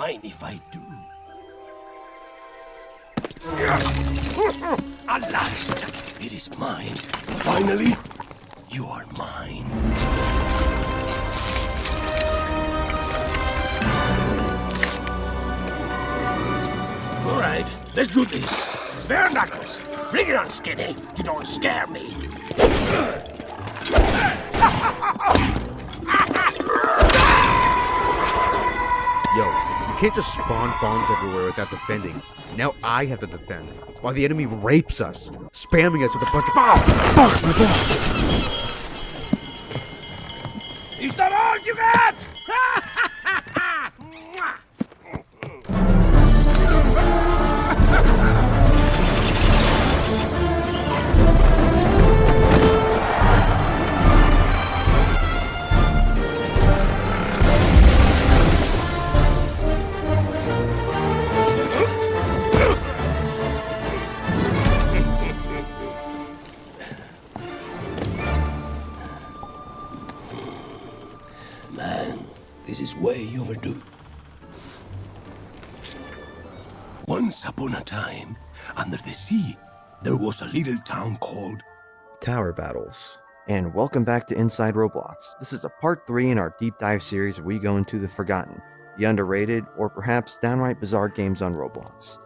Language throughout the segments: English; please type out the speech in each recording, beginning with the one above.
mind if I do? Alive! It is mine. Finally, you are mine. All right, let's do this. Bare knuckles. Bring it on, Skinny. You don't scare me. Yo, you can't just spawn phones everywhere without defending. Now I have to defend, while the enemy rapes us, spamming us with a bunch of fuck my balls. Is that all you got? Man, this is way overdue. Once upon a time, under the sea, there was a little town called Tower Battles. And welcome back to Inside Roblox. This is a part 3 in our deep dive series where we go into the forgotten, the underrated, or perhaps downright bizarre games on Roblox.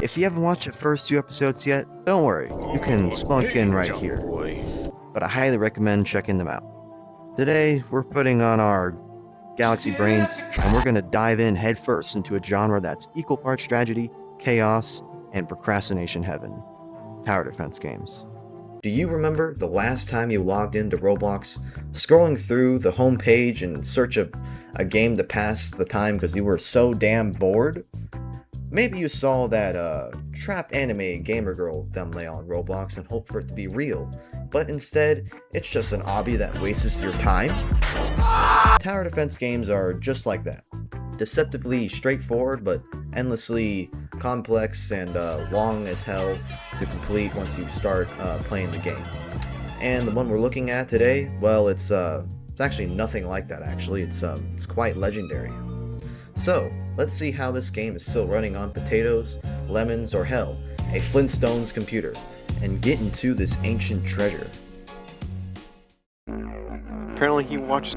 If you haven't watched the first 2 episodes yet, don't worry, you can spunk in right here. But I highly recommend checking them out. Today, we're putting on our galaxy brains, and we're going to dive in headfirst into a genre that's equal parts tragedy, chaos, and procrastination heaven. Tower defense games. Do you remember the last time you logged into Roblox, scrolling through the homepage in search of a game to pass the time because you were so damn bored? Maybe you saw that trap anime gamer girl thumbnail on Roblox and hoped for it to be real, but instead, it's just an obby that wastes your time? Tower defense games are just like that. Deceptively straightforward, but endlessly complex and long as hell to complete once you start playing the game. And the one we're looking at today, well, it's actually nothing like that. Actually, it's quite legendary. So let's see how this game is still running on potatoes, lemons, or hell, a Flintstones computer, and get into this ancient treasure. Apparently he watched.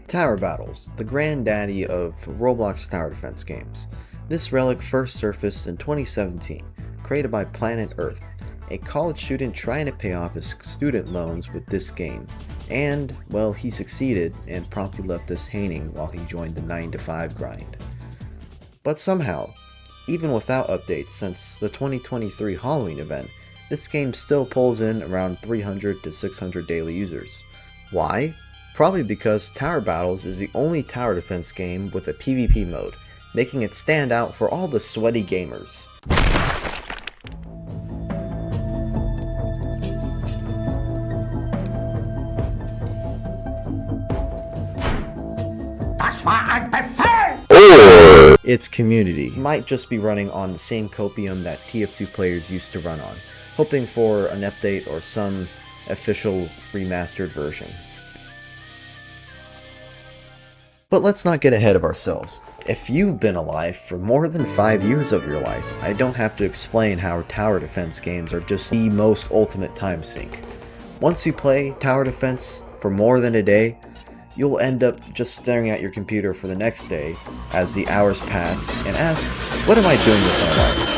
Tower Battles, the granddaddy of Roblox tower defense games. This relic first surfaced in 2017, created by Planet Earth, a college student trying to pay off his student loans with this game. And, well, he succeeded and promptly left us hanging while he joined the 9-to-5 grind. But somehow, even without updates since the 2023 Halloween event, this game still pulls in around 300 to 600 daily users. Why? Probably because Tower Battles is the only tower defense game with a PvP mode, making it stand out for all the sweaty gamers. Das war ein Befehl! Its community might just be running on the same copium that TF2 players used to run on, hoping for an update or some official remastered version. But let's not get ahead of ourselves. If you've been alive for more than 5 years of your life, I don't have to explain how tower defense games are just the most ultimate time sink. Once you play tower defense for more than a day, you'll end up just staring at your computer for the next day as the hours pass and ask, what am I doing with my life?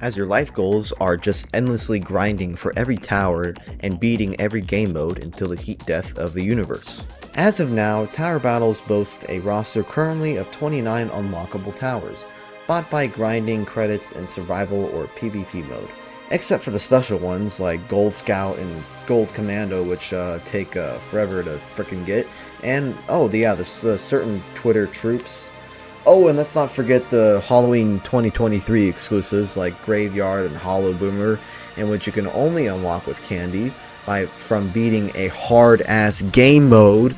As your life goals are just endlessly grinding for every tower and beating every game mode until the heat death of the universe. As of now, Tower Battles boasts a roster currently of 29 unlockable towers, bought by grinding credits in survival or PvP mode, except for the special ones like Gold Scout and Gold Commando, which take forever to frickin' get, and the certain Twitter troops. Oh, and let's not forget the Halloween 2023 exclusives like Graveyard and Hollow Boomer, in which you can only unlock with candy from beating a hard-ass game mode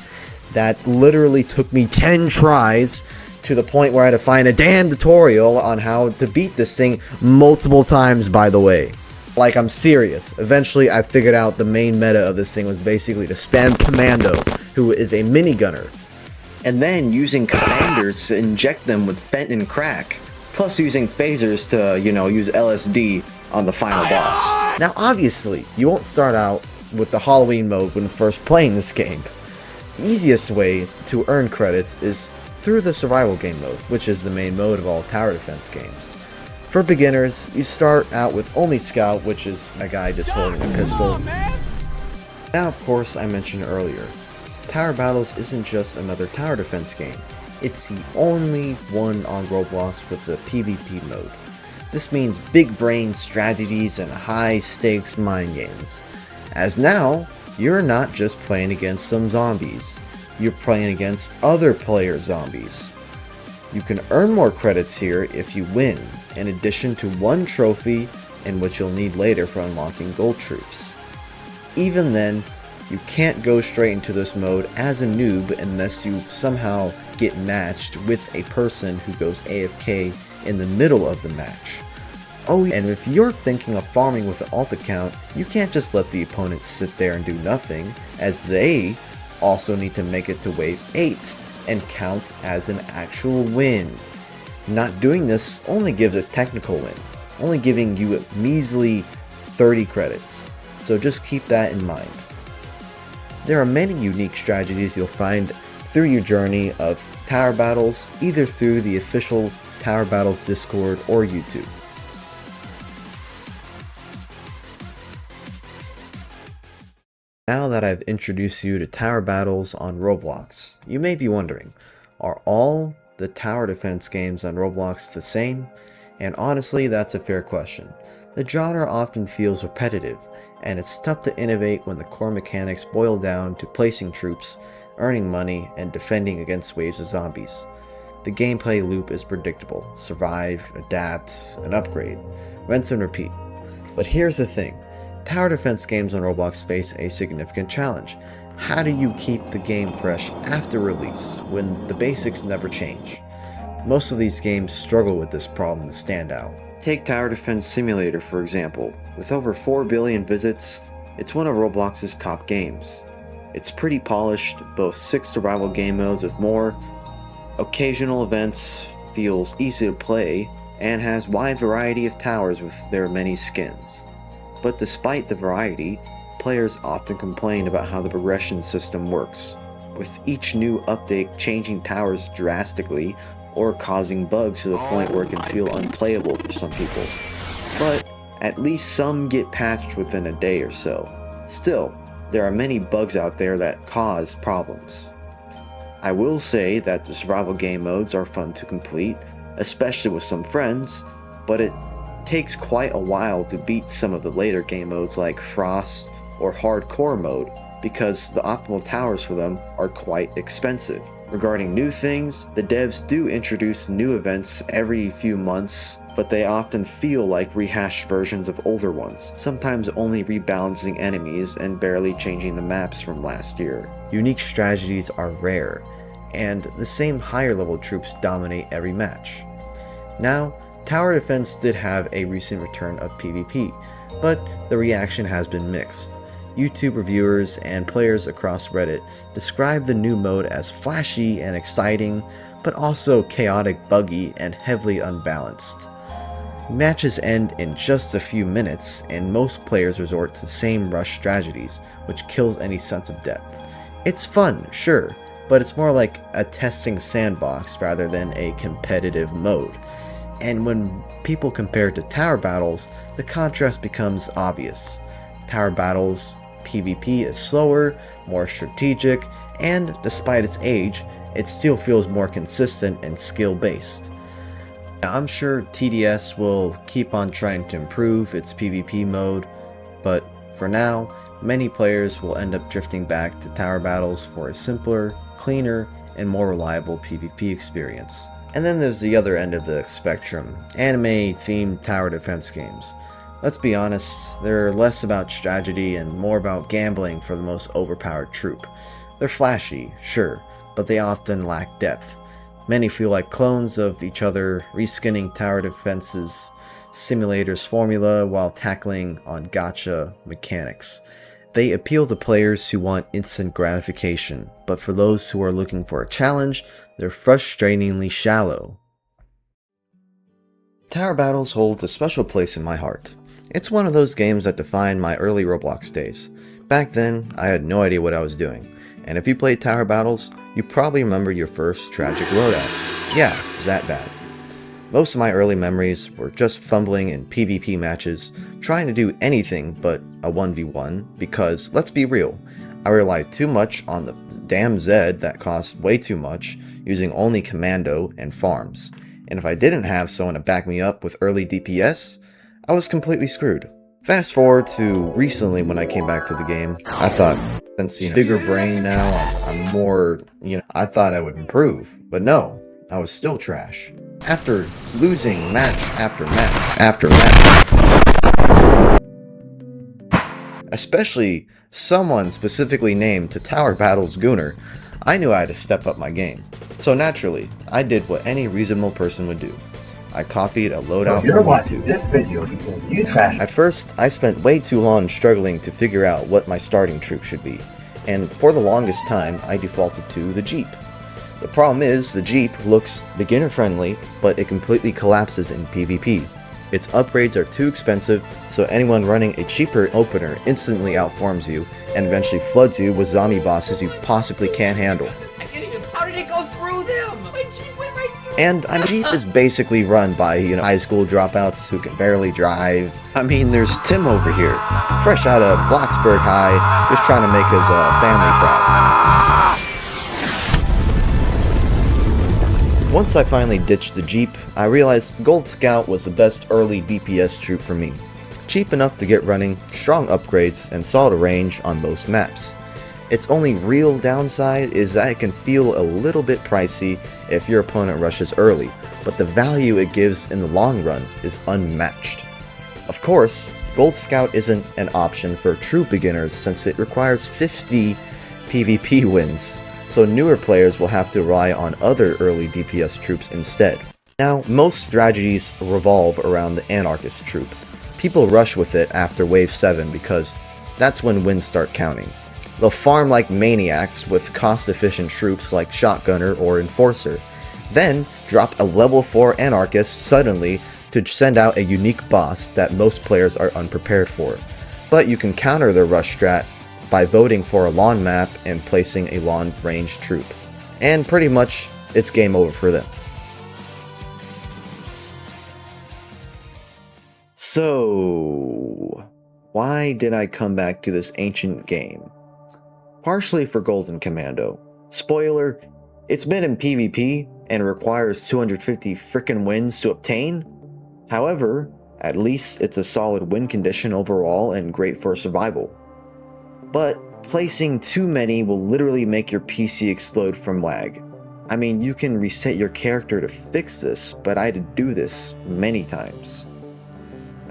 that literally took me 10 tries to the point where I had to find a damn tutorial on how to beat this thing multiple times, by the way. Like, I'm serious. Eventually, I figured out the main meta of this thing was basically to spam Commando, who is a minigunner. And then using commanders to inject them with fentanyl crack. Plus using phasers to, use LSD on the final boss. Now, obviously, you won't start out with the Halloween mode when first playing this game. The easiest way to earn credits is through the survival game mode, which is the main mode of all tower defense games. For beginners, you start out with only Scout, which is a guy just holding a pistol. Now, of course, I mentioned earlier, Tower Battles isn't just another tower defense game. It's the only one on Roblox with the PvP mode. This means big brain strategies and high stakes mind games. As now, you're not just playing against some zombies, you're playing against other player zombies. You can earn more credits here if you win, in addition to one trophy and which you'll need later for unlocking gold troops. Even then, you can't go straight into this mode as a noob unless you somehow get matched with a person who goes AFK in the middle of the match. Oh, and if you're thinking of farming with an alt account, you can't just let the opponents sit there and do nothing, as they also need to make it to wave 8 and count as an actual win. Not doing this only gives a technical win, only giving you a measly 30 credits, so just keep that in mind. There are many unique strategies you'll find through your journey of Tower Battles, either through the official Tower Battles Discord or YouTube. Now that I've introduced you to Tower Battles on Roblox, you may be wondering, are all the tower defense games on Roblox the same? And honestly, that's a fair question. The genre often feels repetitive, and it's tough to innovate when the core mechanics boil down to placing troops, earning money, and defending against waves of zombies. The gameplay loop is predictable: survive, adapt, and upgrade, rinse and repeat. But here's the thing. Tower defense games on Roblox face a significant challenge. How do you keep the game fresh after release when the basics never change? Most of these games struggle with this problem to stand out. Take Tower Defense Simulator for example. With over 4 billion visits, it's one of Roblox's top games. It's pretty polished, boasts 6 survival game modes with more occasional events, feels easy to play, and has wide variety of towers with their many skins. But despite the variety, players often complain about how the progression system works, with each new update changing towers drastically or causing bugs to the point where it can feel unplayable for some people. But at least some get patched within a day or so. Still, there are many bugs out there that cause problems. I will say that the survival game modes are fun to complete, especially with some friends, but it takes quite a while to beat some of the later game modes like Frost or Hardcore mode, because the optimal towers for them are quite expensive. Regarding new things, the devs do introduce new events every few months, but they often feel like rehashed versions of older ones, sometimes only rebalancing enemies and barely changing the maps from last year. Unique strategies are rare, and the same higher level troops dominate every match. Now, Tower Defense did have a recent return of PvP, but the reaction has been mixed. YouTube reviewers and players across Reddit describe the new mode as flashy and exciting, but also chaotic, buggy, and heavily unbalanced. Matches end in just a few minutes, and most players resort to same rush strategies, which kills any sense of depth. It's fun, sure, but it's more like a testing sandbox rather than a competitive mode. And when people compare it to Tower Battles, the contrast becomes obvious. Tower Battles PvP is slower, more strategic, and despite its age, it still feels more consistent and skill-based. Now, I'm sure TDS will keep on trying to improve its PvP mode, but for now, many players will end up drifting back to Tower Battles for a simpler, cleaner, and more reliable PvP experience. And then there's the other end of the spectrum, anime-themed tower defense games. Let's be honest, they're less about strategy and more about gambling for the most overpowered troop. They're flashy, sure, but they often lack depth. Many feel like clones of each other, reskinning tower defenses simulators formula while tackling on gacha mechanics. They appeal to players who want instant gratification, but for those who are looking for a challenge, they're frustratingly shallow. Tower Battles holds a special place in my heart. It's one of those games that defined my early Roblox days. Back then, I had no idea what I was doing, and if you played Tower Battles, you probably remember your first tragic loadout. Yeah, it was that bad. Most of my early memories were just fumbling in PvP matches, trying to do anything but a 1v1, because, let's be real, I relied too much on the damn Zed that cost way too much, using only commando and farms. And if I didn't have someone to back me up with early DPS, I was completely screwed. Fast forward to recently when I came back to the game, I thought, since bigger brain now, I'm more, I thought I would improve, but no, I was still trash. After losing match after match after match, especially someone specifically named to Tower Battles Gunner, I knew I had to step up my game. So naturally, I did what any reasonable person would do. I copied a loadout from YouTube. At first, I spent way too long struggling to figure out what my starting troop should be, and for the longest time, I defaulted to the Jeep. The problem is, the Jeep looks beginner-friendly, but it completely collapses in PvP. Its upgrades are too expensive, so anyone running a cheaper opener instantly outforms you, and eventually floods you with zombie bosses you possibly can't handle. How did it go through them? My Jeep went right through. And a Jeep is basically run by, high school dropouts who can barely drive. I mean, there's Tim over here, fresh out of Bloxburg High, just trying to make his family proud. Once I finally ditched the Jeep, I realized Gold Scout was the best early DPS troop for me. Cheap enough to get running, strong upgrades, and solid range on most maps. Its only real downside is that it can feel a little bit pricey if your opponent rushes early, but the value it gives in the long run is unmatched. Of course, Gold Scout isn't an option for true beginners since it requires 50 PvP wins, so newer players will have to rely on other early DPS troops instead. Now, most strategies revolve around the Anarchist troop. People rush with it after Wave 7 because that's when wins start counting. They'll farm like maniacs with cost-efficient troops like Shotgunner or Enforcer, then drop a level 4 Anarchist suddenly to send out a unique boss that most players are unprepared for. But you can counter their rush strat by voting for a lawn map and placing a lawn range troop. And pretty much, it's game over for them. So, why did I come back to this ancient game? Partially for Golden Commando. Spoiler, it's been in PvP and requires 250 frickin' wins to obtain. However, at least it's a solid win condition overall and great for survival. But placing too many will literally make your PC explode from lag. I mean, you can reset your character to fix this, but I had to do this many times.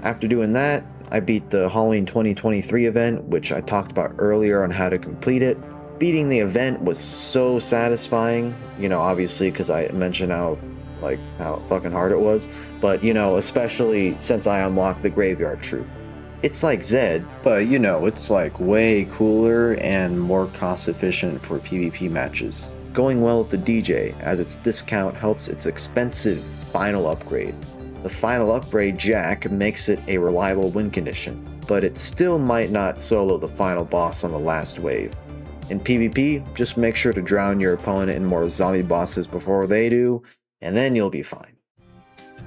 After doing that, I beat the Halloween 2023 event, which I talked about earlier on how to complete it. Beating the event was so satisfying, obviously because I mentioned how fucking hard it was, but especially since I unlocked the Graveyard Troop. It's like Zed, but it's like way cooler and more cost efficient for PvP matches. Going well with the DJ, as its discount helps its expensive final upgrade. The final upgrade jack makes it a reliable win condition, but it still might not solo the final boss on the last wave. In PvP, just make sure to drown your opponent in more zombie bosses before they do, and then you'll be fine.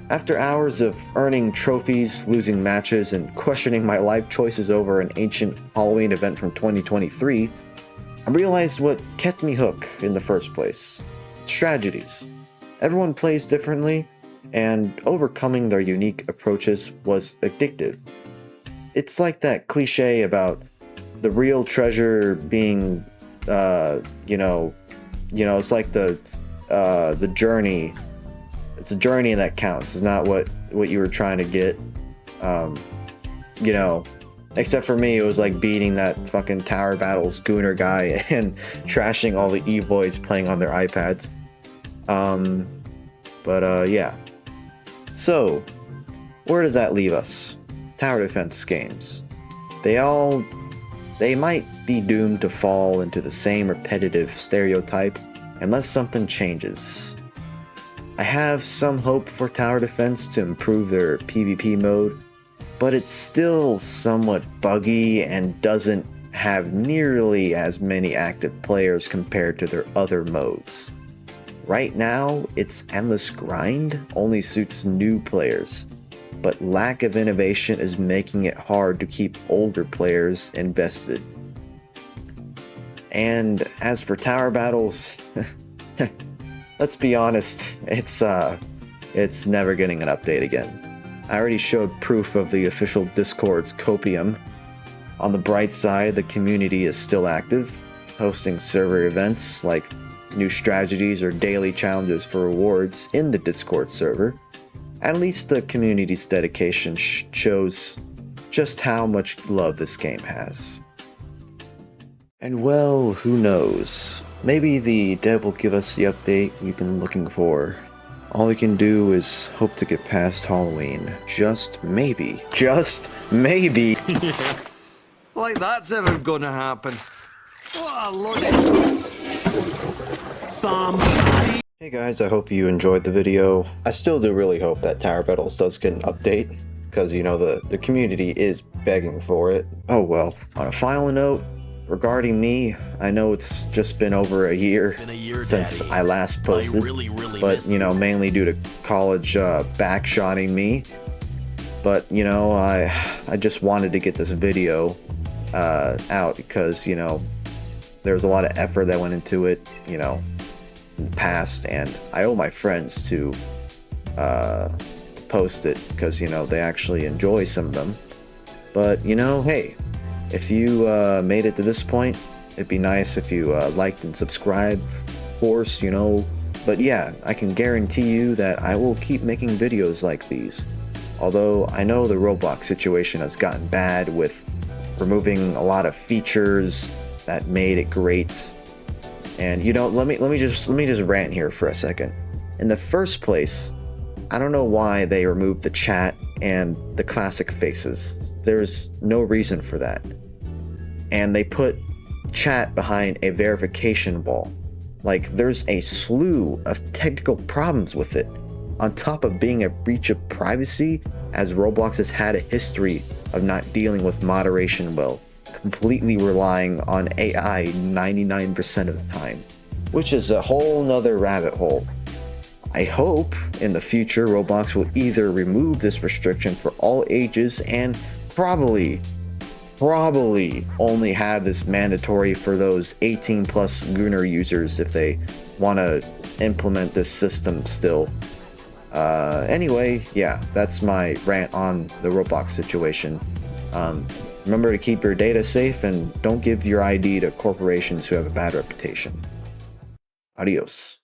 After hours of earning trophies, losing matches, and questioning my life choices over an ancient Halloween event from 2023, I realized what kept me hooked in the first place. Strategies. Everyone plays differently, and overcoming their unique approaches was addictive. It's like that cliche about the real treasure being, it's like the journey. It's a journey that counts. It's not what you were trying to get. Except for me, it was like beating that fucking Tower Battles Gunner guy and trashing all the E-boys playing on their iPads. Yeah. So, Where does that leave us? Tower defense games. They might be doomed to fall into the same repetitive stereotype unless something changes. I have some hope for tower defense to improve their PvP mode, but it's still somewhat buggy and doesn't have nearly as many active players compared to their other modes. Right now, its endless grind only suits new players, but lack of innovation is making it hard to keep older players invested. And as for tower battles, let's be honest, it's never getting an update again. I already showed proof of the official Discord's copium. On the bright side, the community is still active, hosting server events like new strategies or daily challenges for rewards in the Discord server. At least the community's dedication shows just how much love this game has. And well, who knows? Maybe the dev will give us the update we've been looking for. All we can do is hope to get past Halloween. Just maybe. Just maybe. Like that's ever gonna happen. What a load of... Somebody... Hey guys, I hope you enjoyed the video. I still do really hope that Tower Battles does get an update, because you know the community is begging for it. Oh well. On a final note, regarding me, I know it's just been over a year since Daddy. I last posted, really but you know, mainly due to college backshotting me. But you know, I just wanted to get this video out because you know there was a lot of effort that went into it, you know, in the past, and I owe my friends to post it because you know they actually enjoy some of them. But you know, hey, if you made it to this point, it'd be nice if you liked and subscribed, of course, you know. But yeah, I can guarantee you that I will keep making videos like these. Although I know the Roblox situation has gotten bad with removing a lot of features that made it great. And you know, let me just rant here for a second. In the first place, I don't know why they removed the chat and the classic faces. There's no reason for that. And they put chat behind a verification wall. Like, there's a slew of technical problems with it, on top of being a breach of privacy, as Roblox has had a history of not dealing with moderation well, completely relying on AI 99% of the time, which is a whole nother rabbit hole. I hope in the future Roblox will either remove this restriction for all ages and probably only have this mandatory for those 18 plus Gunner users if they want to implement this system still. Anyway, yeah, that's my rant on the Roblox situation. Remember to keep your data safe and don't give your ID to corporations who have a bad reputation. Adios.